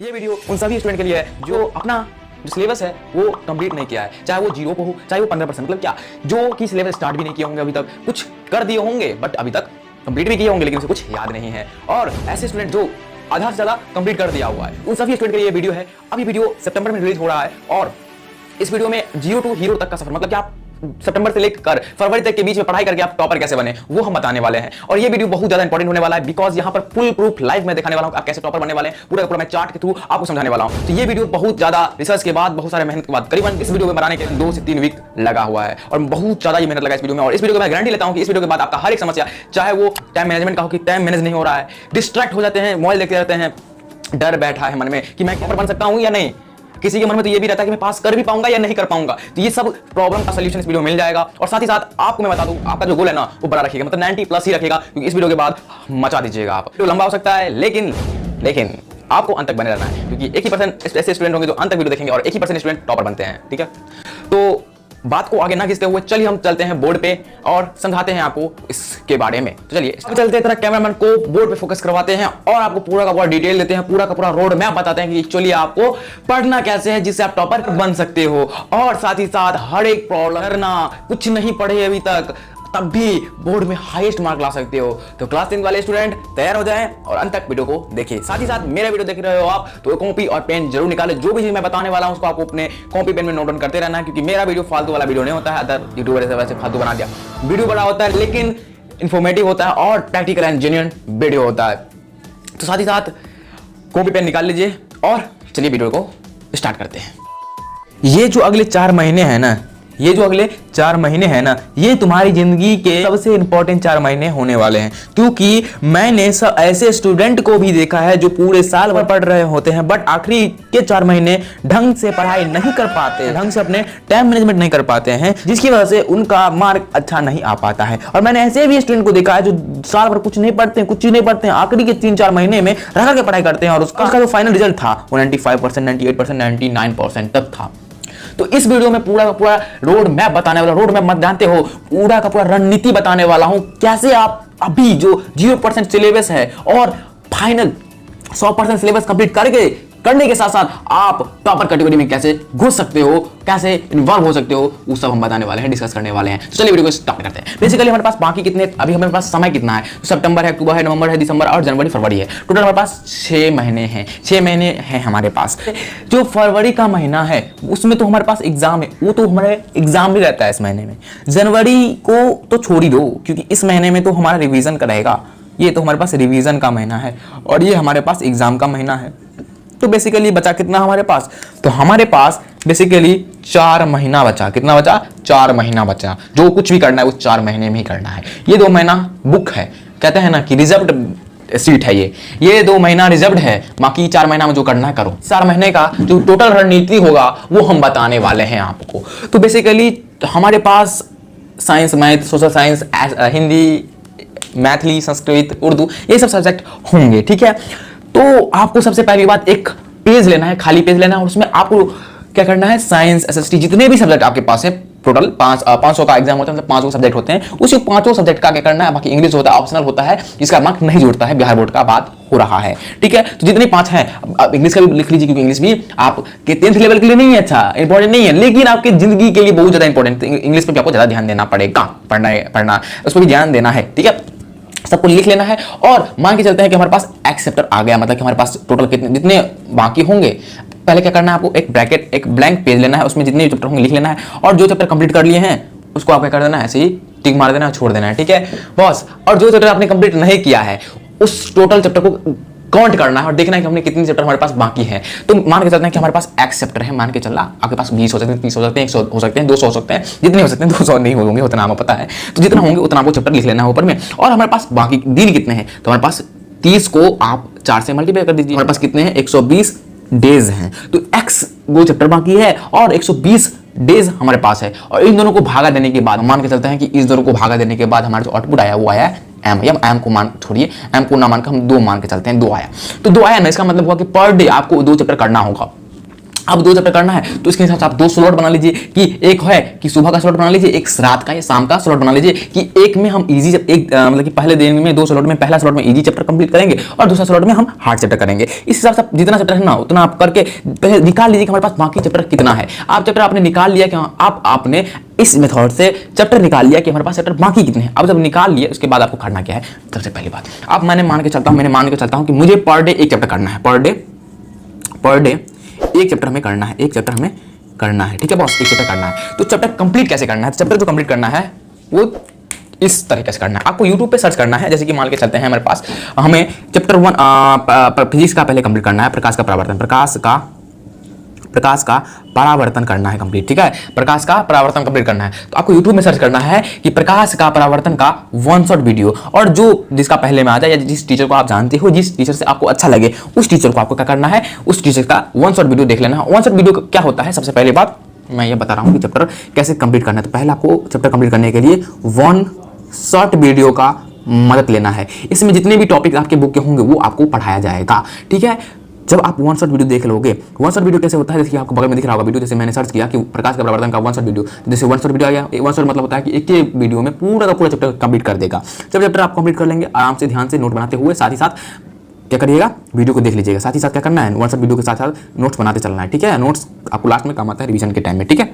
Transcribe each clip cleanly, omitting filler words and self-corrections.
ये वीडियो उन सभी स्टूडेंट के लिए है जो अपना जो सिलेबस है वो कंप्लीट नहीं किया है, चाहे वो 0 को हो चाहे वो 15%, मतलब क्या, जो कि सिलेबस स्टार्ट भी नहीं किए होंगे, अभी तक कुछ कर दिए होंगे बट अभी तक कंप्लीट भी किए होंगे लेकिन उसे कुछ याद नहीं है, और ऐसे स्टूडेंट जो आधा से ज्यादा कंप्लीट कर दिया हुआ है, उन सभी स्टूडेंट के लिए ये वीडियो है। अभी वीडियो सितंबर में रिलीज हो रहा है और इस वीडियो में 0 टू हीरो तक का सफर, मतलब कि आप सितंबर से लेकर फरवरी तक के बीच में पढ़ाई करके आप टॉपर कैसे बने वो हम बताने वाले हैं। और ये वीडियो बहुत ज्यादा इंपॉर्टेंट होने वाला है बिकॉज यहाँ पर फुल प्रूफ लाइव में दिखाने वाला हूं आप कैसे टॉपर बनने वाले हैं, पूरा पूरा मैं चार्ट के थ्रू आपको समझाने वाला हूं। तो ये वीडियो बहुत ज्यादा रिसर्च के बाद, बहुत सारे मेहनत के बाद, करीबन इस वीडियो में बनाने के 2 से 3 वीक लगा हुआ है और बहुत ज्यादा ये मेहनत लगा इस वीडियो में। और इस वीडियो को मैं गारंटी लेता हूं कि इस वीडियो के बाद आपका हर एक समस्या, चाहे वो टाइम मैनेजमेंट का हो कि टाइम मैनेज नहीं हो रहा है, डिस्ट्रैक्ट हो जाते हैं, मोबाइल देखते रहते हैं, डर बैठा है मन में कि मैं टॉपर बन सकता हूं या नहीं, किसी के मन में तो ये भी रहता है कि मैं पास कर भी पाऊंगा या नहीं कर पाऊंगा, तो ये सब प्रॉब्लम का सॉल्यूशन इस वीडियो में मिल जाएगा। और साथ ही साथ आपको मैं बता दूं, आपका जो गोल है ना वो बड़ा रखिएगा, मतलब 90+ ही रखिएगा, क्योंकि इस वीडियो के बाद मचा दीजिएगा आप। तो लंबा हो सकता है लेकिन आपको अंत तक बने रहना है, क्योंकि 1% ऐसे स्टूडेंट होंगे जो अंत तक वीडियो देखेंगे और 1% स्टूडेंट टॉपर बनते हैं। ठीक है, तो बात को आगे ना खींचते हुए चलिए हम चलते हैं बोर्ड पे और समझाते हैं आपको इसके बारे में। तो चलिए चलते हैं, तरह कैमरामैन को बोर्ड पे फोकस करवाते हैं और आपको पूरा का पूरा डिटेल देते हैं, पूरा का पूरा रोड मैप बताते हैं कि एक्चुअली आपको पढ़ना कैसे है जिससे आप टॉपर बन सकते हो। और साथ ही साथ हर एक प्रॉब्लम करना, कुछ नहीं पढ़े अभी तक तब भी बोर्ड में हाईएस्ट मार्क ला सकते हो। तो क्लास 10 वाले स्टूडेंट तैयार हो जाएं और अंत तक वीडियो को देखिए। साथ ही साथ मेरा वीडियो देख रहे हो आप तो कॉपी और पेन जरूर निकालें, जो भी चीज मैं बताने वाला हूं उसको आपको अपने कॉपी पेन में नोट डाउन करते रहना है, क्योंकि मेरा वीडियो फालतू वाला वीडियो नहीं होता है। अदर यूट्यूबर से वैसे फालतू बना दिया, वीडियो बड़ा होता है लेकिन इंफॉर्मेटिव होता है और प्रैक्टिकल एंड जेन्युइन वीडियो होता है। तो साथ ही साथ कॉपी पेन निकाल लीजिए और चलिए वीडियो को स्टार्ट करते हैं। ये जो अगले 4 महीने हैं ना, ये तुम्हारी जिंदगी के सबसे इंपॉर्टेंट 4 महीने होने वाले हैं, क्योंकि मैंने सब ऐसे स्टूडेंट को भी देखा है जो पूरे साल भर पढ़ रहे होते हैं बट आखिरी के 4 महीने ढंग से पढ़ाई नहीं कर पाते, ढंग से अपने टाइम मैनेजमेंट नहीं कर पाते हैं, जिसकी वजह से उनका मार्क अच्छा नहीं आ पाता है। और मैंने ऐसे भी स्टूडेंट को देखा है जो साल भर कुछ नहीं पढ़ते हैं, आखिरी के 3-4 महीने में रह करके पढ़ाई करते हैं और उसका जो फाइनल रिजल्ट था वो 95%, 98%, 99% तक था। तो इस वीडियो में पूरा का पूरा रोड मैप बताने वाला, रोड मैप मत जानते हो, पूरा का पूरा रणनीति बताने वाला हूं, कैसे आप अभी जो 0% सिलेबस है और फाइनल 100% सिलेबस कंप्लीट करने के साथ साथ आप टॉपर कैटेगरी में कैसे घुस सकते हो, कैसे इन्वॉल्व हो सकते हो, वो सब हम बताने वाले हैं, डिस्कस करने वाले हैं। तो चलिए वीडियो को स्टार्ट करते हैं। बेसिकली हमारे पास बाकी कितने, अभी हमारे पास समय कितना है, तो सितंबर है, अक्टूबर है, नवंबर है, दिसंबर और जनवरी, फरवरी है, टोटल हमारे पास 6 महीने हैं। 6 महीने हैं हमारे पास। जो फरवरी का महीना है उसमें तो हमारे पास एग्जाम है, वो तो हमारे एग्जाम भी रहता है इस महीने में। जनवरी को तो छोड़ ही दो, क्योंकि इस महीने में तो हमारा रिवीजन का रहेगा, ये तो हमारे पास रिवीजन का महीना है और ये हमारे पास एग्जाम का महीना है। तो बेसिकली बचा कितना हमारे पास, तो हमारे पास बेसिकली 4 महीना बचा। कितना बचा? 4 महीना बचा। जो कुछ भी करना है वो 4 महीने में ही करना है। ये 2 महीना बुक है, कहते हैं ना कि रिजर्व्ड सीट है, ये 2 महीना रिजर्व्ड है, बाकी 4 महीना में जो करना है करो। 4 महीने का जो टोटल रणनीति होगा वो हम बताने वाले हैं आपको। तो बेसिकली हमारे पास science, math, social science, Hindi, Maithili, Sanskrit, Urdu, ये सब सब्जेक्ट होंगे। ठीक है, तो आपको सबसे पहली बात एक पेज लेना है, खाली पेज लेना है और उसमें आपको क्या करना है, साइंस, एसएसटी, जितने भी सब्जेक्ट आपके पास है, टोटल 500 का एग्जाम होता है, मतलब 5 सब्जेक्ट होते हैं, उसी 5 सब्जेक्ट का क्या करना है, बाकी इंग्लिश होता है, ऑप्शनल होता है, जिसका मार्क नहीं जुड़ता है, बिहार बोर्ड का बात हो रहा है। ठीक है, तो जितने 5 हैं, अब इंग्लिश का भी लिख लीजिए, क्योंकि इंग्लिश भी आपके 10th लेवल के लिए नहीं है, अच्छा इंपॉर्टेंट नहीं है, लेकिन आपकी जिंदगी के लिए बहुत ज्यादा इंपॉर्टेंट, इंग्लिश पर आपको ज्यादा ध्यान देना पड़ेगा, पढ़ना उस पर भी ध्यान देना है। ठीक है, सबको लिख लेना है और मान के चलते हैं कि हमारे पास एक्स चैप्टर आ गया, मतलब कि हमारे पास टोटल कितने जितने बाकी होंगे, पहले क्या करना है, आपको एक ब्लैंक पेज लेना है, उसमें जितने चैप्टर होंगे लिख लेना है और जो चैप्टर कंप्लीट कर लिए हैं उसको आप क्या कर देना है, ऐसे ही टिक मार देना है, छोड़ देना है। ठीक है बॉस, और जो चैप्टर आपने कंप्लीट नहीं किया है उस टोटल चैप्टर को काउंट करना है और देखना है कि हमने कितने चैप्टर हमारे पास बाकी हैं। तो मान के चलते हैं कि हमारे पास एक्स चैप्टर है, मान के चलना आपके पास 20 हो सकते हैं, 30 हो सकते हैं, 100 हो सकते हैं, 200 हो सकते हैं, जितने हो सकते हैं, 200 नहीं होंगे उतना आपको पता है, तो जितना होंगे उतना आपको चैप्टर लिख लेना है ऊपर में। और हमारे पास बाकी दिन कितने हैं, तो हमारे पास 30 को आप 4 से मल्टीप्लाई कर दीजिए, हमारे पास कितने हैं, 120 डेज हैं। तो एक्स 2 चैप्टर बाकी है और 120 डेज हमारे पास है, और इन दोनों को भागा देने के बाद मान के चलते हैं कि इस दोनों को भागा देने के बाद हमारा जो आउटपुट आया वो आया एम, या एम को मान छोड़िए, एम को ना मान कर हम 2 मान के चलते हैं, 2 आया। तो 2 आया ना, इसका मतलब हुआ कि पर डे आपको 2 चैप्टर करना होगा। अब 2 चैप्टर करना है तो इसके हिसाब से आप 2 स्लॉट बना लीजिए कि एक है कि सुबह का स्लॉट बना लीजिए, एक रात का या शाम का स्लॉट बना लीजिए कि एक में हम इजी मतलब कि पहले दिन में 2 स्लॉट में पहला स्लॉट में इजी चैप्टर कंप्लीट करेंगे और दूसरा स्लॉट में हम हार्ड चैप्टर करेंगे। इस हिसाब से जितना चैप्टर है ना उतना आप करके पहले निकाल लीजिए कि हमारे पास बाकी चैप्टर कितना है। आप चैप्टर आपने निकाल लिया कि आपने इस मेथड से चैप्टर निकाल लिया कि हमारे पास चैप्टर बाकी कितने हैं। अब जब निकाल लिए उसके बाद आपको करना क्या है, सबसे पहली बात अब मैंने मान के चलता हूं कि मुझे पर डे एक चैप्टर करना है, पर डे एक चैप्टर हमें करना है, एक चैप्टर हमें करना है, ठीक है बॉस, एक चैप्टर करना है। तो चैप्टर कंप्लीट कैसे करना है, चैप्टर जो कंप्लीट करना है वो इस तरीके से करना है। आपको YouTube पे सर्च करना है, जैसे कि मान के चलते हैं हमारे पास हमें चैप्टर 1 फिजिक्स का पहले कंप्लीट करना है, प्रकाश का परावर्तन करना है कंप्लीट, ठीक है, प्रकाश का परावर्तन कंप्लीट करना है। तो आपको YouTube में सर्च करना है कि प्रकाश का परावर्तन का 1 शॉट वीडियो, और जो जिसका पहले में आ जाए या जिस टीचर को आप जानते हो, जिस टीचर से आपको अच्छा लगे उस टीचर को आपको क्या करना है, उस टीचर का 1 शॉट वीडियो देख लेना है। 1 शॉट वीडियो क्या होता है, सबसे पहली बात मैं ये बता रहा हूँ कि चैप्टर कैसे कंप्लीट करना है। तो पहले आपको चैप्टर कंप्लीट करने के लिए 1 शॉट वीडियो का मदद लेना है। इसमें जितने भी टॉपिक आपके बुक के होंगे वो आपको पढ़ाया जाएगा, ठीक है। जब आप 1 शॉट वीडियो देख लोगे, 1 शॉट वीडियो कैसे होता है, जैसे आपको बगल में दिख रहा होगा वीडियो, जैसे मैंने सर्च किया कि प्रकाश का परावर्तन का 1 शॉट वीडियो, जैसे 1 शॉट वीडियो आ गया। 1 शॉट मतलब होता है कि एक ही वीडियो में पूरा का पूरा चैप्टर कंप्लीट कर देगा। जब चैप्टर आप कंप्लीट कर लेंगे आराम से ध्यान से नोट बनाते हुए, साथ ही साथ क्या करिएगा, वीडियो को देख लीजिएगा, साथ ही साथ क्या करना है, 1 शॉट वीडियो के साथ साथ नोट्स बनाते चलना है, ठीक है। नोट्स आपको लास्ट में काम आता है रिवीजन के टाइम में, ठीक है।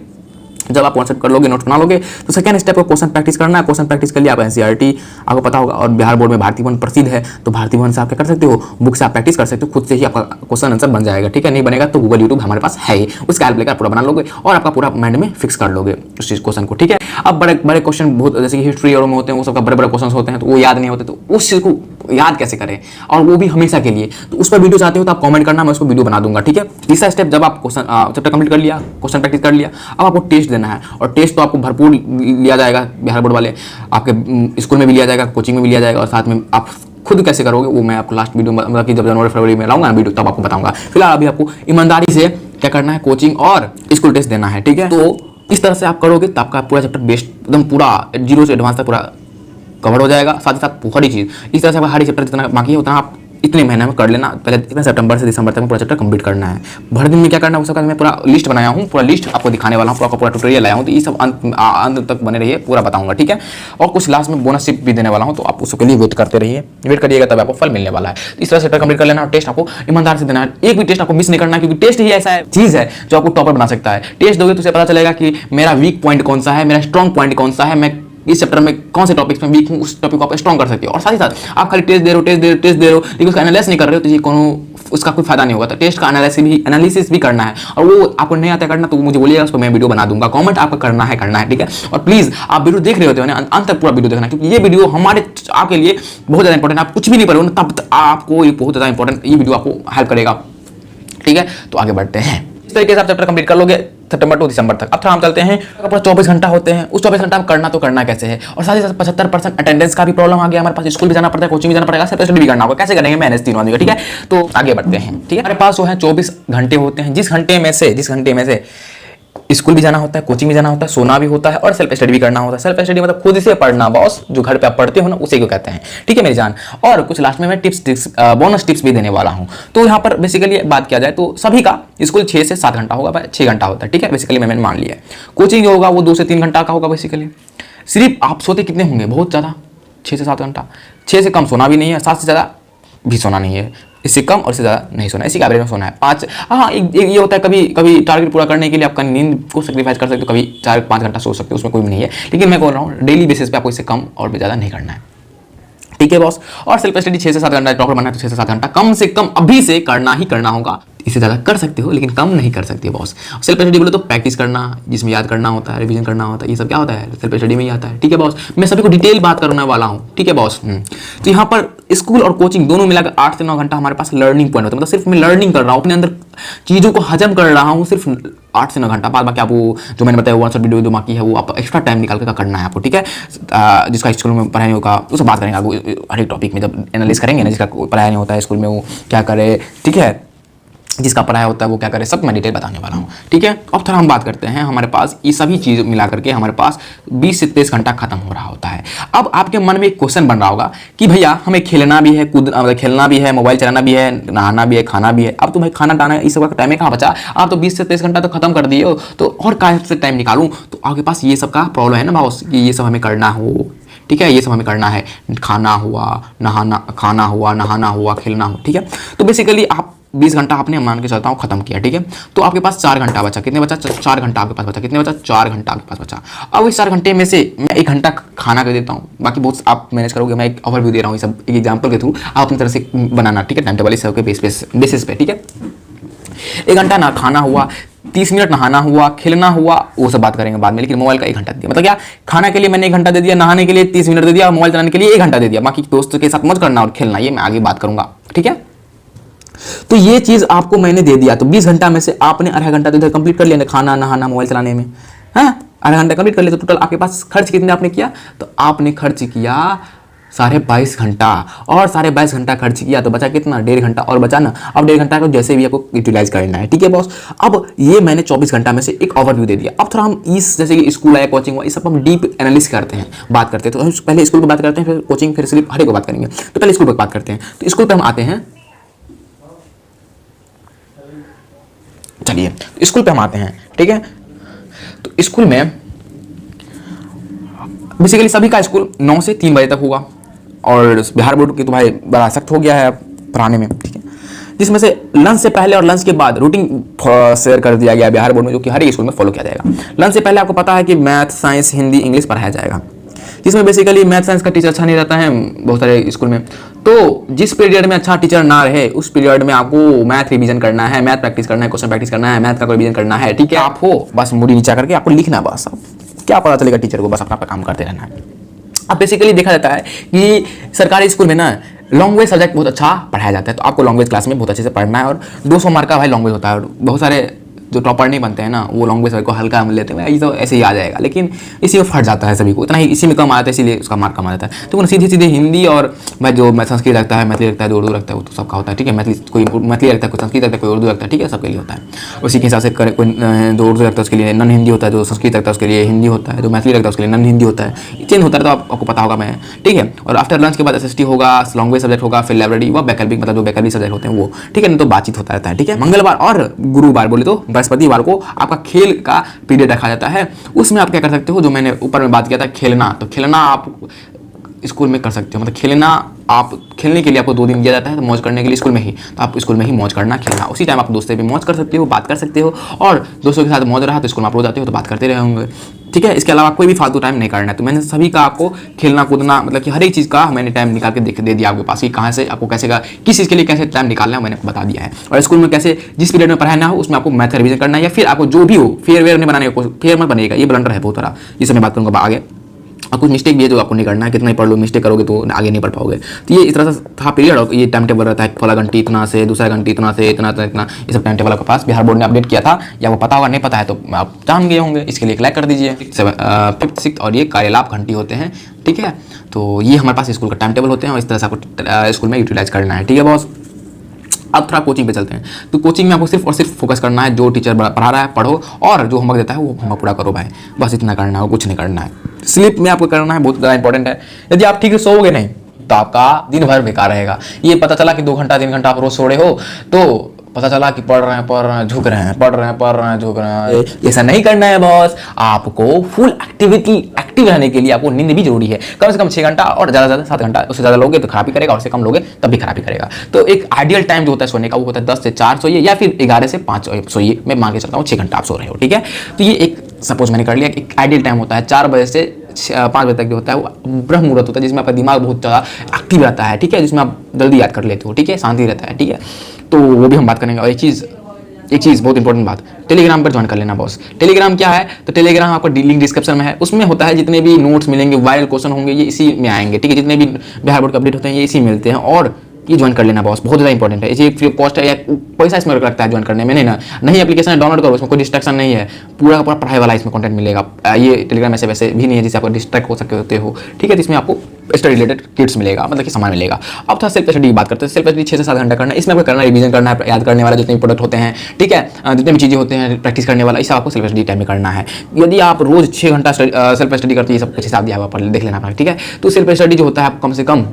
जब आप 1 शॉट कर लोगे, नोट्स बना लोगे, तो सेकंड स्टेप को क्वेश्चन प्रैक्टिस करना है। क्वेश्चन प्रैक्टिस कर लिया आप एनसीईआरटी आपको पता होगा, और बिहार बोर्ड में भारतीय भवन प्रसिद्ध है, तो भारतीय भवन से आप क्या कर सकते हो, बुक से आप प्रैक्टिस कर सकते हो, खुद से ही आपका क्वेश्चन आंसर बन जाएगा, ठीक है। नहीं बनेगा तो गूगल यूट्यूब हमारे पास है ही, उसका हेल्प लेकर पूरा बना लोगे और आपका पूरा माइंड में फिक्स कर लोगे उस चीज क्वेश्चन को, ठीक है। अब बड़े बड़े क्वेश्चन बहुत जैसे कि हिस्ट्री और में होते हैं, वो सबका बड़े बड़े क्वेश्चन होते हैं तो वो याद नहीं होते, तो उस चीज को याद कैसे करें, और वो भी हमेशा के लिए। तो उस पर वीडियो चाहते हो तो आप कमेंट करना, मैं उसको वीडियो बना दूंगा, ठीक है। तीसरा स्टेप, जब आप क्वेश्चन चैप्टर कंप्लीट कर लिया, क्वेश्चन प्रैक्टिस कर लिया, अब आपको टेस्ट देना है, और टेस्ट तो आपको भरपूर लिया जाएगा बिहार बोर्ड वाले, आपके स्कूल में भी लिया जाएगा, कोचिंग में भी लिया जाएगा, और साथ में आप खुद कैसे करोगे वो मैं आपको लास्ट वीडियो मतलब कि जब जनवरी फरवरी में लाऊंगा ना वीडियो तब आपको बताऊंगा। फिलहाल अभी आपको ईमानदारी से क्या करना है, कोचिंग और स्कूल टेस्ट देना है, ठीक है। तो इस तरह से आप करोगे तो आपका पूरा चैप्टर बेस्ट एकदम पूरा 0 से एडवांस तक पूरा कवर हो जाएगा। साथ ही साथ हर चीज़ इस तरह से हर चैप्टर जितना बाकी है उतना आप इतने महीने में कर लेना। पहले इतने सितंबर से दिसंबर तक में पूरा चैप्टर कंप्लीट करना है। भर दिन में क्या करना है उसका मैं पूरा लिस्ट बनाया हूँ, पूरा लिस्ट आपको दिखाने वाला हूँ, पूरा ट्यूटोरियल लाया हूँ, तो ये सब अंत तक बने रहिए, पूरा बताऊंगा, ठीक है। और कुछ लास्ट में बोनस भी देने वाला हूँ, तो आप उसके लिए वेट करते रहिए, वेट करिएगा तब आपको फल मिलने वाला है। तो इस तरह से चैप्टर कंप्लीट कर लेना, और टेस्ट आपको ईमानदार से देना है, एक भी टेस्ट आपको मिस नहीं करना है, क्योंकि टेस्ट ही ऐसा चीज़ है जो आपको टॉपर बना सकता है। टेस्ट दोगे तो उसे पता चलेगा कि मेरा वीक पॉइंट कौन सा है, मेरा स्ट्रॉन्ग पॉइंट कौन सा है, मैं इस चैप्टर में कौन से टॉपिक्स में वीक हूँ, उस टॉपिक को आप स्ट्रॉन्ग कर सकते हो। और साथ ही साथ आप खाली टेस्ट दे रहे हो लेकिन उसका एनालिसिस नहीं कर रहे हो, तो ये उसका कोई फायदा नहीं होगा। तो टेस्ट का एनालिसिस भी करना है, और वो आपको नहीं आता करना तो मुझे बोलिएगा, उसको मैं वीडियो बना दूंगा। कमेंट आपको करना है, ठीक है। और प्लीज आप वीडियो देख रहे होते हो ना, अंत तक पूरा वीडियो देखना, क्योंकि ये वीडियो हमारे आपके लिए बहुत ज्यादा इंपॉर्टेंट है। आप कुछ भी नहीं पढ़ोगे ना तब आपको ये बहुत ज्यादा इंपॉर्टेंट ये वीडियो आपको हेल्प करेगा, ठीक है। तो आगे बढ़ते हैं, इस तरीके से आप चैप्टर कंप्लीट कर लोगे सितंबर टू दिसंबर तक। अब थोड़ा हम चलते हैं, पूरा 24 घंटा होते हैं, उस 24 घंटा में करना तो करना कैसे है, और साथ ही साथ 75% अटेंडेंस का भी प्रॉब्लम आ गया हमारे पास। स्कूल भी जाना पड़ता है, कोचिंग भी जाना पड़ेगा, सेल्फ स्टडी भी करना होगा, कैसे करेंगे मैनेज तीनों आदमी का, ठीक है। तो आगे बढ़ते हैं, ठीक है। हमारे पास जो है 24 घंटे होते हैं, जिस घंटे में से स्कूल भी जाना होता है, कोचिंग भी जाना होता है, सोना भी होता है, और सेल्फ स्टडी भी करना होता है। सेल्फ स्टडी मतलब खुद से पढ़ना, बॉस जो घर पे आप पढ़ते हो ना उसे क्यों कहते हैं, ठीक है मेरी जान। और कुछ लास्ट में मैं बोनस टिप्स भी देने वाला हूं। तो यहाँ पर बेसिकली बात किया जाए तो सभी का स्कूल 6 से 7 घंटा होगा, 6 घंटा होता है, ठीक है। बेसिकली मैंने मान लिया है। कोचिंग जो होगा वो 2 से 3 घंटा का होगा। बेसिकली सिर्फ आप सोते कितने होंगे, बहुत ज़्यादा, 6 से 7 घंटा। 6 से कम सोना भी नहीं है, 7 से ज़्यादा भी सोना नहीं है, इससे कम और इससे ज़्यादा नहीं सोना है, इसी का एवरेज में सोना है 5। हाँ, ये होता है कभी कभी टारगेट पूरा करने के लिए आपका नींद को सेक्रीफाइस कर सकते हो, कभी 4-5 घंटा सो सकते हो, उसमें कोई भी नहीं है। लेकिन मैं बोल रहा हूँ डेली बेसिस पे आपको इससे कम और भी ज़्यादा नहीं करना है, ठीक है बॉस। और सेल्फ स्टडी 6 से 7 घंटा, डॉक्टर बनना है तो 6 से 7 घंटा कम से कम अभी से करना ही करना होगा। इससे ज़्यादा कर सकते हो लेकिन कम नहीं कर सकते बॉस। सेल्फ स्टडी बोले तो प्रैक्टिस करना, जिसमें याद करना होता है, रिवीजन करना होता है, ये सब क्या होता है सेल्फ स्टडी में ही आता है, ठीक है बॉस। मैं सभी को डिटेल बात करने वाला हूँ, ठीक है बॉस। तो यहाँ पर स्कूल और कोचिंग दोनों मिलाकर 8 से 9 घंटा हमारे पास लर्निंग पॉइंट होता है, मतलब सिर्फ मैं लर्निंग कर रहा हूँ, अपने अंदर चीज़ों को हजम कर रहा हूँ, सिर्फ 8 से 9 घंटा। बाद बाकी आपको जो मैंने बताया 1 शॉट वीडियो जो बाकी है वो आप एक्स्ट्रा टाइम निकाल कर करना है आपको, ठीक है। जिसका स्कूल में पढ़ाई होगा उससे बात करेंगे आपको हर एक टॉपिक में, जब एनालिस करेंगे ना, जिसका पढ़ाई नहीं होता है स्कूल में वो क्या करे, ठीक है। जिसका पढ़ाया होता है वो क्या करे, सब मैं डिटेल बताने वाला हूँ, ठीक है। अब थोड़ा हम बात करते हैं, हमारे पास ये सभी चीज़ मिला करके हमारे पास 20 से 23 घंटा खत्म हो रहा होता है। अब आपके मन में एक क्वेश्चन बन रहा होगा कि भैया हमें खेलना भी है, खेलना भी है, मोबाइल चलाना भी है, नहाना भी है, खाना भी है, अब तुम्हें खाना डाना इस सब का टाइम कहाँ बचा, आप तो 20 से 23 घंटा तो खत्म कर दिए हो, तो और कहाँ से टाइम निकालूँ। तो आपके पास ये सब का प्रॉब्लम है ना बॉस, कि ये सब हमें करना हो, ठीक है, ये सब हमें करना है, खाना हुआ, खाना हुआ, नहाना हुआ, खेलना हो, ठीक है। तो बेसिकली आप 20 घंटा आपने मान के चलता हूँ खत्म किया, ठीक है। तो आपके पास 4 घंटा बचा, कितने बचा, 4 घंटा आपके पास बचा, कितने बचा, 4 घंटा आपके पास बचा। अब इस 4 घंटे में से मैं 1 घंटा खाना कर देता हूँ, बाकी बहुत आप मैनेज करोगे, मैं एक ओवरव्यू दे रहा हूँ, ये सब एक एग्जाम्पल के थ्रू आप अपनी तरह से बनाना, ठीक है, टाइम टेबल इस सब के बेसिस पे, ठीक है। 1 घंटा ना खाना हुआ, 30 मिनट नहाना हुआ, खेलना हुआ, वो सब बात करेंगे बाद में, लेकिन मोबाइल का 1 घंटा दिया, मतलब क्या, खाना के लिए मैंने 1 घंटा दे दिया, नहाने के लिए 30 मिनट दे दिया, और मोबाइल चलाने के लिए 1 घंटा दे दिया, बाकी दोस्तों के साथ मौज करना और खेलना ये मैं आगे बात करूंगा, ठीक है। तो ये चीज आपको मैंने दे दिया, तो 20 घंटा में से आपने आधा घंटा तो इधर कंप्लीट कर लिया, खाना नहाना मोबाइल चलाने में, है आधा घंटा कंप्लीट कर लिया, तो टोटल आपके पास खर्च कितने आपने किया, तो आपने खर्च किया 22.5 घंटा, और 22.5 घंटा खर्च किया तो बचा कितना, 1.5 घंटा और बचा ना। अब 1.5 घंटा को जैसे भी आपको यूटिलाइज करना है, ठीक है बॉस। अब ये मैंने 24 घंटा में से एक ओवरव्यू दे दिया। अब थोड़ा हम इस जैसे कि स्कूल आया, कोचिंग हुआ, इस सब हम डीप एनालिस करते हैं, बात करते हैं। तो हम पहले स्कूल पर बात करते हैं, फिर कोचिंग, फिर सिर्फ हर एक को बात करेंगे। तो पहले स्कूल पर बात करते हैं। तो स्कूल पर हम आते हैं, चलिए स्कूल पे हम आते हैं, ठीक है। तो स्कूल में बेसिकली सभी का स्कूल 9 से 3 बजे तक होगा, और बिहार बोर्ड की तो भाई बड़ा सख्त हो गया है पढ़ाने में, ठीक है। जिसमें से लंच से पहले और लंच के बाद रूटीन शेयर कर दिया गया बिहार बोर्ड में, जो कि हर एक स्कूल में फॉलो किया जाएगा। लंच से पहले आपको पता है कि मैथ, साइंस, हिंदी, इंग्लिश पढ़ाया जाएगा, जिसमें बेसिकली मैथ साइंस का टीचर अच्छा नहीं रहता है बहुत सारे स्कूल में। तो जिस पीरियड में अच्छा टीचर ना रहे, उस पीरियड में आपको मैथ रिवीजन करना है, मैथ प्रैक्टिस करना है, क्वेश्चन प्रैक्टिस करना है, मैथ का रिवीजन करना है, ठीक है। आप हो बस मुड़ी नीचा करके आपको लिखना, बस आप क्या पता चलेगा टीचर को, बस अपना काम करते रहना है। अब बेसिकली देखा जाता है कि सरकारी स्कूल में ना लैंग्वेज सब्जेक्ट बहुत अच्छा पढ़ाया जाता है, तो आपको लैंग्वेज क्लास में बहुत अच्छे से पढ़ना है, और 200 मार्क का भाई लैंग्वेज होता है, और बहुत सारे जो टॉपर नहीं बनते हैं ना, वो लैंग्वेज को हल्का में लेते हैं, ये तो ऐसे ही आ जाएगा, लेकिन इसी में फट जाता है सभी को, इतना ही इसी में कम आता है, इसीलिए उसका मार्क कम आ जाता है। तो सीधे सीधे हिंदी और मैं जो संस्कृत रखता है, मैथिली रखता है, उर्दू रखता है, वो तो सबका होता है, ठीक है। मैथिली कोई मैथिली रखता है, कोई संस्कृत रखता है, कोई उर्दू रखता है, ठीक है, सबके लिए होता है। उसी के हिसाब से कोई जो उर्दू रखता है उसके लिए नन हिंदी होता है, जो संस्कृत रखता है उसके लिए हिंदी होता है, जो मैथिली रखता है उसके लिए नन हिंदी होता है, चेंज होता है, तो आपको पता होगा मैं, ठीक है। और आफ्टर लंच के बाद SST होगा, लैंग्वेज सब्जेक्ट होगा, फिर लाइब्रेरी व वैकल्पिक, मतलब जो वैकल्पिक सब्जेक्ट होते हैं वो, ठीक है, नहीं तो बातचीत होता रहता है, ठीक है। मंगलवार और गुरुवार बोले तो बृहस्पतिवार को आपका खेल का पीरियड रखा जाता है। उसमें आप क्या कर सकते हो, जो मैंने ऊपर में बात किया था, खेलना, तो खेलना आप स्कूल में कर सकते हो, मतलब खेलना आप खेलने के लिए आपको 2 दिन दिया जाता है, तो मौज करने के लिए स्कूल में ही, तो आप स्कूल में ही मौज करना, खेलना, उसी टाइम आप दोस्तों से भी मौज कर सकते हो, बात कर सकते हो, और दोस्तों के साथ मौज रहा तो स्कूल में आप रो जाते हो तो बात करते रहे होंगे, ठीक है। इसके अलावा कोई भी फालतू टाइम नहीं करना है। तो मैंने सभी का आपको खेलना कूदना, मतलब कि हर एक चीज़ का मैंने टाइम निकाल के दे दिया आपके पास, कि कहाँ से आपको कैसे का किस चीज़ के लिए कैसे टाइम निकालना है, मैंने आपको बता दिया है। और स्कूल में कैसे जिस पीरियड में पढ़ाना हो उसमें आपको मैथ रिवीजन करना है, या फिर आपको जो भी हो फेयर वेयर नहीं बनाने का, फेयर मत बनेगा, ये ब्लंडर है बहुत सारा, इससे मैं बात करूँगा आगे। और कुछ मिस्टेक भी है जो आपको नहीं करना है, कितना ही पढ़ लो, मिस्टेक करोगे तो आगे नहीं पढ़ पाओगे। तो ये इस तरह से था पीरियड, और ये टाइम टेबल रहता है, पहला घंटी इतना से, दूसरा घंटी इतना से, इतना इतना, ये सब टाइम टेबल आपके पास बिहार बोर्ड ने अपडेट किया था, या वो पता होगा, नहीं पता है तो आप जान गए होंगे, इसके लिए एक लाइक कर दीजिए। 5th 6th और ये कार्यलाभ घंटी होते हैं, ठीक है। तो ये हमारे पास स्कूल का टाइम टेबल होते हैं, और इस तरह से आपको स्कूल में यूटिलाइज करना है, ठीक है बॉस। अब थोड़ा कोचिंग पे चलते हैं। तो कोचिंग में आपको सिर्फ और सिर्फ फोकस करना है, जो टीचर पढ़ा रहा है पढ़ो, और जो होमवर्क देता है वो होमवर्क पूरा करो भाई, बस इतना करना है, कुछ नहीं करना है। स्लीप में आपको करना है, बहुत ज़्यादा इंपॉर्टेंट है। यदि आप ठीक से सोओगे नहीं तो आपका दिन भर बेकार रहेगा। ये पता चला कि 2 घंटा 3 घंटा आप रोज सो रहे हो, तो पता चला कि पढ़ रहे हैं, झुक रहे हैं, पढ़ रहे हैं, झुक रहे हैं, ऐसा नहीं करना है बॉस। आपको फुल एक्टिव रहने के लिए आपको नींद भी जरूरी है, कम से कम 6 घंटा, और ज़्यादा से ज़्यादा 7 घंटा। उससे ज़्यादा लोगे तो खराबी करेगा, और उससे कम लोगे तब भी खराबी करेगा। तो एक आइडियल टाइम जो होता है सोने का, वो होता है 10 से 4 सोइए, या फिर 11 से 5 सोइए। मैं मान के चलता हूँ 6 घंटा आप सो रहे हो, ठीक है। तो ये एक सपोज मैंने कर लिया, एक आइडियल टाइम होता है 4 बजे से 5 बजे तक जो होता है वो ब्रह्म मुहूर्त होता है, जिसमें आपका दिमाग बहुत ज़्यादा एक्टिव रहता है, ठीक है, जिसमें आप जल्दी याद कर लेते हो, ठीक है, शांति रहता है, ठीक है। तो वो भी हम बात करेंगे। और एक चीज़ बहुत इंपॉर्टेंट बात, टेलीग्राम पर ज्वाइन कर लेना बॉस। टेलीग्राम क्या है, तो टेलीग्राम आपका लिंक डिस्क्रिप्शन में है, उसमें होता है जितने भी नोट्स मिलेंगे, वायरल क्वेश्चन होंगे, ये इसी में आएंगे, ठीक है। जितने भी बिहार बोर्ड के अपडेट होते हैं ये इसी में मिलते हैं, और ये ज्वाइन कर लेना बॉस, बहुत ज़्यादा इंपॉर्टेंट है। इसे फ्री ऑफ कॉस्ट है, या पैसा इसमें लगता है ज्वाइन करने में, नहीं एप्लीकेशन डाउनलोड करो, इसमें कोई डिस्ट्रैक्शन नहीं है, पूरा का पूरा पढ़ाई वाला इसमें कंटेंट मिलेगा। ये टेलीग्राम ऐसे वैसे भी नहीं है जिससे आपको डिस्ट्रैक्ट हो सकते हो, ठीक है। तो इसमें आपको स्टडी रिलेटेड किट्स मिलेगा, मतलब कि सामान मिलेगा। अब थोड़ा सेल्फ स्टडी की बात करते हैं। सेल्फ स्टडी 6 से 7 घंटा करना है। इसमें आपको करना रिवीजन करना है, याद करने वाला जितने भी प्रोडक्ट होते हैं, ठीक है, जितने भी चीज़ें होते हैं प्रैक्टिस करने वाला, इसे आपको सेल्फ स्टडी टाइम में करना है। यदि आप रोज 6 घंटा सेल्फ स्टडी करते हैं, ये सब कुछ हिसाब दिया हुआ पढ़ देख लेना अपना, ठीक है। तो सेल्फ स्टडी जो होता है आपको कम से कम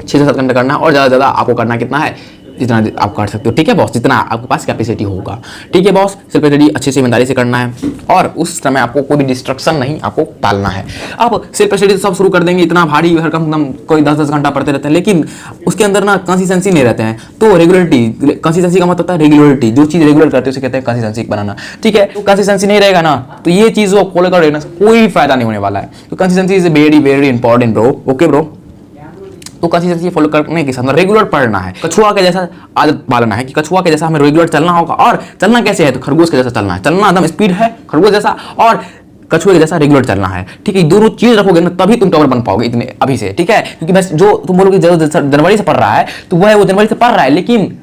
6 से 7 घंटे करना है, और ज़्यादा से ज़्यादा आपको करना कितना है, जितना आप कर सकते हो, ठीक है बॉस, जितना आपके पास कैपेसिटी होगा, ठीक है बॉस। सेल्फ स्टडी अच्छे से ईमानदारी से करना है, और उस समय आपको कोई भी डिस्ट्रक्शन नहीं आपको टालना है। अब सेल्फ स्टडी तो सब शुरू कर देंगे, इतना भारी हरकम कोई 10-10 घंटा पढ़ते रहते हैं, लेकिन उसके अंदर ना कंसिस्टेंसी नहीं रहते हैं। तो रेगुलरिटी, कंसिस्टेंसी का मतलब होता है रेगुलरिटी, जो चीज़ रेगुलर करते हैं उसे कहते हैं कंसिस्टेंसी बनाना, ठीक है। तो कंसिस्टेंसी नहीं रहेगा ना, तो ये चीज़ वो फॉलो कर रहना कोई फायदा नहीं होने वाला है। तो consistency is very very important bro, okay bro. तो कंसिस्टेंसी फॉलो करने के साथ रेगुलर पढ़ना है। कछुआ के जैसा आदत पालना है कि कछुआ के जैसा हमें रेगुलर चलना होगा। और चलना कैसे है, तो खरगोश के जैसा चलना है। चलना एकदम स्पीड है खरगोश जैसा, और कछुए के जैसा रेगुलर चलना है, ठीक है। दोनों चीज रखोगे ना तभी तुम टॉपर बन पाओगे इतने अभी से, ठीक है। क्योंकि बस जो तुम बोलोगे जनवरी से पढ़ रहा है, तो वो जनवरी से पढ़ रहा है, लेकिन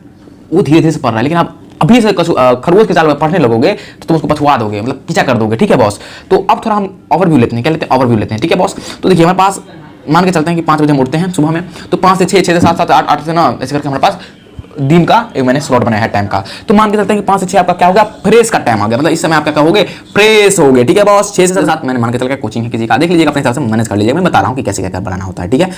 वो धीरे धीरे से पढ़ रहा है। लेकिन आप अभी से खरगोश के चाल में पढ़ने लगोगे तो तुम उसको पछुआ दोगे, मतलब पीछा कर दोगे, ठीक है बॉस। तो अब थोड़ा हम ओवरव्यू लेते हैं। क्या लेते हैं, ओवरव्यू लेते हैं, ठीक है बॉस। तो देखिए हमारे पास मान के चलते हैं कि 5 बजे हम उठते हैं सुबह में, तो 5 से 6, 6 से 7, 7 8, 8 से 9 ऐसे करके हमारे पास दिन का एक मैंने स्लॉट बनाया है टाइम का। तो मान के चलते हैं कि 5 से 6 आपका क्या हो गया, फ्रेश का टाइम आ गया, मतलब इस समय आप क्या कहोगे, फ्रेश हो गए, ठीक है बॉस। 6 से 7 मैंने मान के चल के कोचिंग है किसी का, देख लीजिएगा अपने हिसाब से मैनेज कर लीजिएगा। मैं बता रहा हूँ कि कैसे क्या क्या बनाना होता है, ठीक है।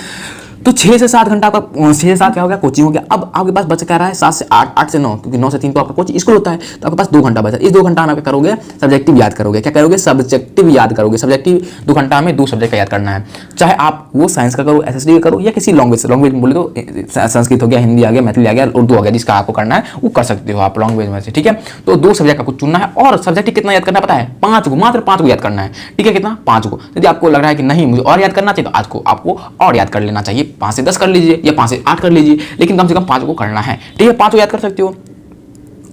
तो 6 से 7 घंटा आपका, 6 से 7 क्या हो गया, कोचिंग हो गया। अब आपके पास बचा क्या रहा है, 7 से 8, 8 से 9, क्योंकि 9 से 3 तो आपका कोचिंग स्कूल होता है, तो आपके पास 2 घंटा बचा। इस 2 घंटा में आप क्या करोगे, सब्जेक्टिव याद करोगे। क्या करोगे, सब्जेक्टिव याद करोगे। सब्जेक्टिव 2 घंटा में 2 सब्जेक्ट का याद करना है, चाहे आप वो साइंस का करो, एसएसटी का करो, या किसी लैंग्वेज बोले तो संस्कृत हो गया, हिंदी आ गया, मैथिली आ गया, उर्दू आ गया, जिसका आपको करना है वो कर सकते हो आप लैंग्वेज में से, ठीक है। तो 2 सब्जेक्ट का कुछ चुनना है, और सब्जेक्ट कितना याद करना पता है, 5 को, मात्र 5 को याद करना है, ठीक है। कितना, 5 को। यदि आपको लग रहा है कि नहीं मुझे और याद करना चाहिए, तो आज को आपको और याद कर लेना चाहिए, 5 से 10 कर लीजिए या 5 से 8 कर लीजिए, लेकिन कम से कम 5 को करना है, ठीक है। 5 को याद कर सकते हो।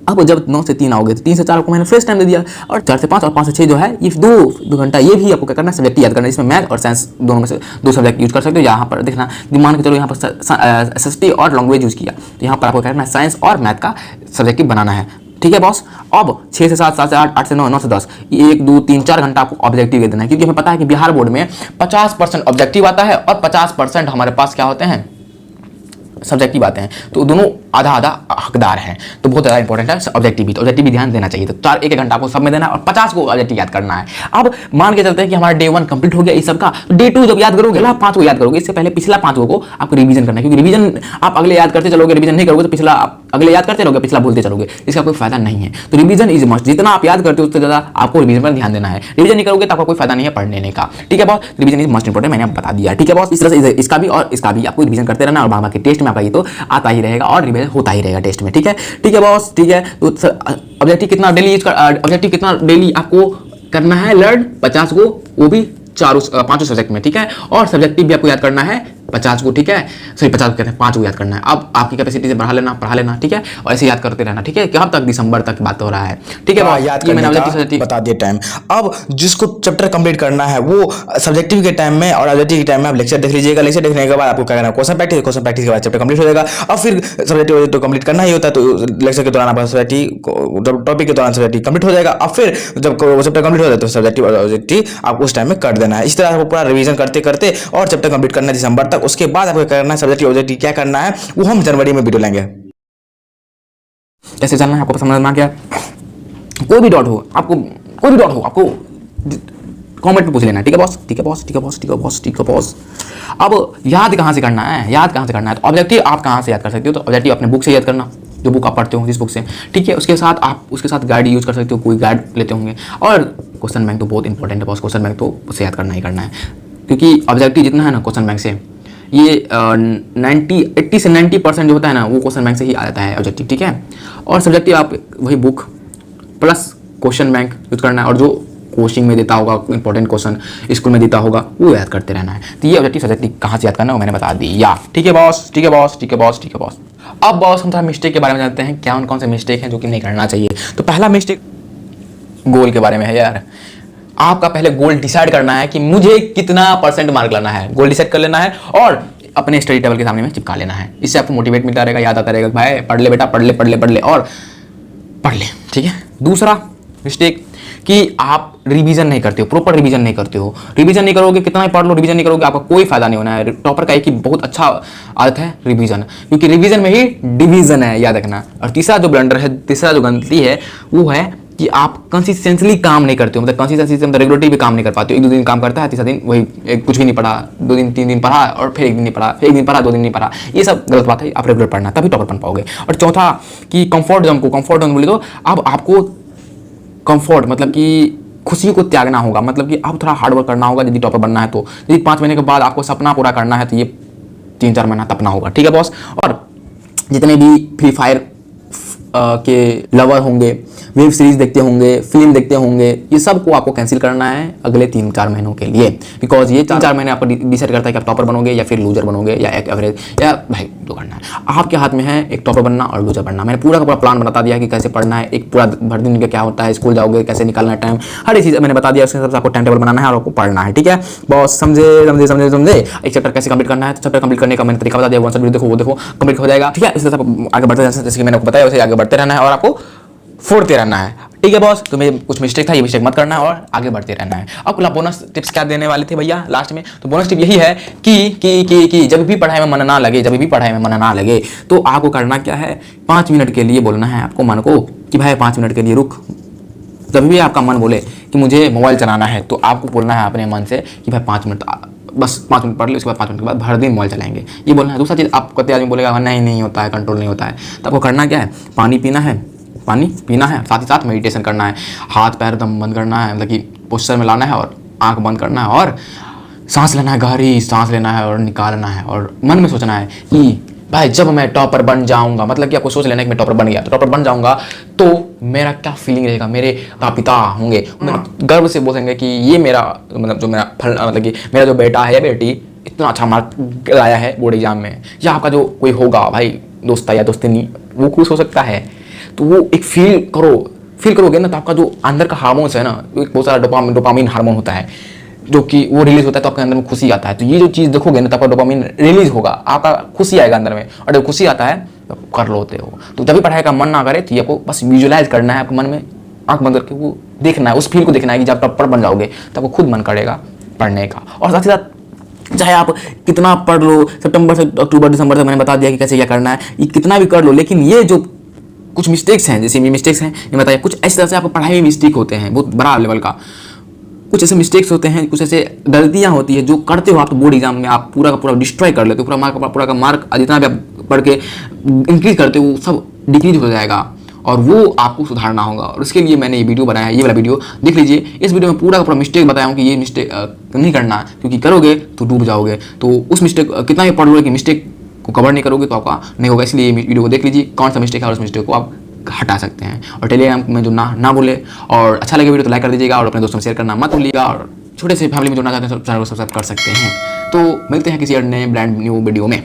अब जब 9 से 3 आओगे तो 3 से 4 को मैंने फ्रेश टाइम दे दिया, और 4 से 5 और 5 से 6 जो है ये 2 घंटा, ये भी आपको क्या करना है, सब्जेक्ट याद करना है। इसमें मैथ और साइंस दोनों में से 2 सब्जेक्ट यूज कर सकते हो। यहाँ पर देखना, मान के चलो यहाँ पर एसएसटी और लैंग्वेज यूज किया, तो यहाँ पर आपको क्या करना है, साइंस और मैथ का सब्जेक्टिव बनाना है, ठीक है बॉस। अब 6 से 7, 7 से 8, 8 से 9, 9 से 10, 1, 2, 3, 4 घंटा आपको ऑब्जेक्टिव दे देना है, क्योंकि हमें पता है कि बिहार बोर्ड में 50% ऑब्जेक्टिव आता है और 50% हमारे पास क्या होते हैं, सब्जेक्टिव आते हैं। तो दोनों आधा आधा हकदार हैं, तो बहुत ज़्यादा इंपॉर्टेंट है ऑब्जेक्टिव भी, तो ऑब्जेक्टिव भी ध्यान देना चाहिए। तो 4 1 घंटा आपको सब में देना है और 50 को ऑब्जेक्टिव याद करना है। अब मान के चलते हैं कि हमारा डे 1 कंप्लीट हो गया इस सब का, तो डे 2 जब याद करोगे, अगला 5 को याद करोगे, इससे पहले पिछला 5 को आपको रिवीजन करना है, क्योंकि रिवीजन आप अगले याद करते चलोगे, रिवीजन नहीं करोगे तो पिछला अगले याद करते रहोगे, पिछला भूलते चलोगे, इसका कोई फायदा नहीं है। तो रिवीजन इज मस्ट, जितना आप याद करते हो उससे ज़्यादा आपको रिवीजन पर ध्यान देना है। रिवीजन नहीं करोगे तो आपका कोई फायदा नहीं है पढ़ने का, ठीक है boss. Revision is must important, मैंने आपको बता दिया, ठीक है बॉस। इस तरह से इसका भी और इसका भी आपको रिवीजन करते रहना, और बाबा के टेस्ट में आपका ये तो आता ही रहेगा और रिवीजन होता ही रहेगा टेस्ट में, ठीक है बॉस, ठीक है। तो ऑब्जेक्टिव कितना डेली यूज कर, ऑब्जेक्टिव कितना डेली आपको करना है, लर्न 50 को, वो भी 5 सब्जेक्ट में, ठीक है। और सब्जेक्टिव भी आपको याद करना है 50 को, ठीक है, सॉरी 50 को कहते हैं, 5 को याद करना है। अब आपकी कैपेसिटी से पढ़ा लेना, ठीक है, और ऐसे याद करते रहना, ठीक है। कब तक, दिसंबर तक बात हो रहा है, ठीक है। याद करने का बता दिए टाइम। अब जिसको चैप्टर कंप्लीट करना है वो सब्जेक्टिव के टाइम में और ऑब्जेक्टिव के टाइम में आप लेक्चर देख लीजिएगा। लेक्चर देखने के बाद आपको क्या करना है, क्वेश्चन प्रैक्टिस के बाद चैप्टर कंप्लीट हो जाएगा। अब फिर सब्जेक्टिव तो कंप्लीट करना ही होता है, तो लेक्चर के दौरान आपका सब्जेक्टिव, टॉपिक के दौरान सब्जेक्टिव कंप्लीट हो जाएगा। अब फिर जब चैप्टर कंप्लीट हो जाए तो सब्जेक्टिव और ऑब्जेक्टिव आप उस टाइम में कर देना है। इस तरह आपको पूरा रिवीजन करते करते और चैप्टर कंप्लीट करना है दिसंबर तक। उसके बाद आपको करना है सब्जेक्टिव ऑब्जेक्टिव क्या करना है, वो हम जनवरी में वीडियो लेंगे। कैसे चलना है आपको समझ में आ गया। कोई भी डाउट हो आपको कमेंट में पूछ लेना, ठीक है बॉस, ठीक है बॉस, ठीक है बॉस, ठीक है बॉस, ठीक है बॉस। अब याद कहाँ से करना है, तो ऑब्जेक्टिव आप कहाँ से याद कर सकते हो, तो ऑब्जेक्टिव अपने बुक से याद करना, जो बुक आप पढ़ते हो जिस बुक से, ठीक है। उसके साथ आप उसके साथ गाइड यूज कर सकते हो, कोई गाइड लेते होंगे। और क्वेश्चन बैंक तो बहुत इंपॉर्टेंट है बॉस, क्वेश्चन बैंक तो उसे याद करना ही करना है, क्योंकि ऑब्जेक्टिव जितना है ना क्वेश्चन बैंक से, ये 80 से 90% जो होता है ना वो क्वेश्चन बैंक से ही आ जाता है ऑब्जेक्टिव, ठीक है। और सब्जेक्टिव आप वही book plus question bank use करना है, और जो कोचिंग में देता होगा इंपॉर्टेंट क्वेश्चन, स्कूल में देता होगा, वो याद करते रहना है। तो ये ऑब्जेक्टिव सब्जेक्टिव कहाँ से याद करना है वो मैंने बता दिया, ठीक है बॉस, ठीक है बॉस, ठीक है बॉस, ठीक है बॉस। अब बॉस हम थोड़ा मिस्टेक के बारे में जानते हैं, क्या कौन से मिस्टेक हैं जो कि नहीं करना चाहिए। तो पहला मिस्टेक गोल के बारे में है यार। आपका पहले गोल डिसाइड करना है कि मुझे कितना % मार्क लाना है, गोल डिसाइड कर लेना है और अपने स्टडी टेबल के सामने में चिपका लेना है। इससे आपको मोटिवेट मिलता रहेगा, याद आता रहेगा, भाई पढ़ ले बेटा, पढ़ ले और पढ़ ले, ठीक है। दूसरा मिस्टेक कि आप रिवीजन नहीं करते हो, प्रॉपर रिवीजन नहीं करते हो। रिवीजन नहीं करोगे, कितना ही पढ़ लो, रिवीजन नहीं करोगे, आपका कोई फायदा नहीं होना है। टॉपर का एक ही बहुत अच्छा आदत है रिवीजन, क्योंकि रिवीजन में ही डिवीजन है, याद रखना। और तीसरा जो ब्लंडर है, तीसरा जो गलती है वो है कि आप कंसिस्टेंटली काम नहीं करते हो, मतलब कंसिस्टेंसी से मतलब रेगुलरली भी काम नहीं कर पाते हो। एक दो दिन काम करता है, तीसरा दिन वही कुछ भी नहीं पढ़ा, 2 दिन 3 दिन पढ़ा और फिर 1 दिन नहीं पढ़ा, फिर 1 दिन पढ़ा 2 दिन नहीं पढ़ा। ये सब गलत बात है, आप रेगुलर पढ़ना तभी टॉपर बन पाओगे। और चौथा कि कंफर्ट जोन बोले तो अब आपको कंफर्ट मतलब कि खुशी को त्यागना होगा, मतलब कि आप थोड़ा हार्डवर्क करना होगा यदि टॉपर बनना है तो। यदि 5 महीने के बाद आपको सपना पूरा करना है तो ये 3-4 महीना तपना होगा, ठीक है बॉस। और जितने भी फ्री फायर के लवर होंगे, वेब सीरीज देखते होंगे, फिल्म देखते होंगे, ये सब को आपको कैंसिल करना है अगले 3-4 महीनों के लिए, बिकॉज ये 3-4 महीने आपको डिसाइड करता है कि आप टॉपर बनोगे या फिर लूजर बनोगे या एक एवरेज, या भाई जो करना है आपके हाथ में है, एक टॉपर बनना और लूजर बनना। मैंने पूरा का पूरा प्लान बता दिया कि कैसे पढ़ना है, एक पूरा भर दिन का क्या होता है, स्कूल जाओगे कैसे निकालना है टाइम, हर एक चीज़ मैंने बता दिया। उसके हिसाब से आपको टाइम टेबल बनाना है और आपको पढ़ना है, ठीक है बॉस। समझे एक चैप्टर कैसे कंप्लीट करना है, तो चैप्टर कंप्लीट करने का मैंने तरीका बता दिया, वीडियो देखो वो देखो, कंप्लीट हो जाएगा, ठीक है। इससे आप आगे बढ़ते रहना, जैसे कि मैंने आपको बताया वैसे आगे बढ़ते रहना है और आपको फोड़ते रहना है, ठीक है बॉस। तो मेरे कुछ मिस्टेक था, ये मिस्टेक मत करना है और आगे बढ़ते रहना है। अब कुछ बोनस टिप्स क्या देने वाले थे भैया लास्ट में, तो बोनस टिप यही है कि जब भी पढ़ाई में मन ना लगे तो आपको करना क्या है, 5 मिनट के लिए बोलना है आपको मन को कि भाई 5 मिनट के लिए रुक। जब भी आपका मन बोले कि मुझे मोबाइल चलाना है तो आपको बोलना है अपने मन से कि भाई 5 मिनट, बस 5 मिनट पढ़ लो, उसके बाद 5 मिनट के बाद भर दिन मोबाइल चलाएंगे, ये बोलना है। दूसरा चीज़, आप कते आदमी बोलेगा नहीं होता है, कंट्रोल नहीं होता है, तो आपको करना क्या है, पानी पीना है, साथ ही साथ मेडिटेशन करना है, हाथ पैर दम बंद करना है, मतलब कि पोस्चर में लाना है और आंख बंद करना है और सांस लेना है, गहरी सांस लेना है और निकालना है और मन में सोचना है कि भाई जब मैं टॉपर बन जाऊंगा, मतलब कि आपको सोच लेना है कि मैं टॉपर बन गया, तो टॉपर बन जाऊंगा तो मेरा क्या फीलिंग रहेगा, मेरे पिता होंगे गर्व से बोलेंगे कि ये मेरा मतलब जो मेरा मतलब कि मेरा जो बेटा है या बेटी इतना अच्छा मार्क लाया है बोर्ड एग्जाम में, या आपका जो कोई होगा भाई दोस्त या दोस्तिनी, वो खुश हो सकता है। तो वो एक फील करोगे ना, तो आपका जो अंदर का हार्मोन्स है ना, बहुत सारा डोपामिन हार्मोन होता है जो कि वो रिलीज होता है, तो आपके अंदर में खुशी आता है। तो ये जो चीज़ देखोगे ना, तो आपका डोपामिन रिलीज होगा, आपका खुशी आएगा अंदर में, और जब खुशी आता है तो कर लोते हो। तो जब भी पढ़ाई का मन ना करे तो ये आपको बस विजुअलाइज करना है, आपके मन में आंख बंद करके वो देखना है, उस फील को देखना है कि जब टॉपर बन जाओगे तो आपको खुद मन करेगा पढ़ने का। और साथ ही साथ चाहे आप कितना पढ़ लो, सितंबर से अक्टूबर दिसंबर तक मैंने बता दिया कि कैसे क्या करना है, ये कितना भी कर लो, लेकिन ये जो कुछ मिस्टेक्स हैं, जैसे ये मिस्टेक्स हैं ये बताइए, कुछ इस तरह से आपको पढ़ाई में मिस्टेक होते हैं, बहुत बड़ा लेवल का कुछ ऐसे मिस्टेक्स होते हैं, कुछ ऐसे गलतियां होती है जो करते हो आप, तो बोर्ड एग्जाम में आप पूरा का पूरा डिस्ट्रॉय कर लेते हो, पूरा का मार्क जितना भी आप पढ़ के इंक्रीज करते हो वो सब डिक्रीज हो जाएगा, और वो आपको सुधारना होगा। और उसके लिए मैंने ये वीडियो बनाया है, ये वाला वीडियो देख लीजिए। इस वीडियो में पूरा का पूरा मिस्टेक बताया हूँ कि ये मिस्टेक नहीं करना, क्योंकि करोगे तो डूब जाओगे। तो उस मिस्टेक कितना भी पढ़ लो कि मिस्टेक को कवर नहीं करोगे तो आपका नहीं होगा, इसलिए वीडियो को देख लीजिए कौन सा मिस्टेक है और उस मिस्टेक को आप हटा सकते हैं। और टेलीग्राम में जो ना भूले, और अच्छा लगे वीडियो तो लाइक कर दीजिएगा और अपने दोस्तों में शेयर करना मत भूलिएगा, और छोटे से फैमिली में जुड़ना चाहते हैं तो चैनल को सब्सक्राइब कर सकते हैं। तो मिलते हैं किसी और नए ब्रांड न्यू वीडियो में।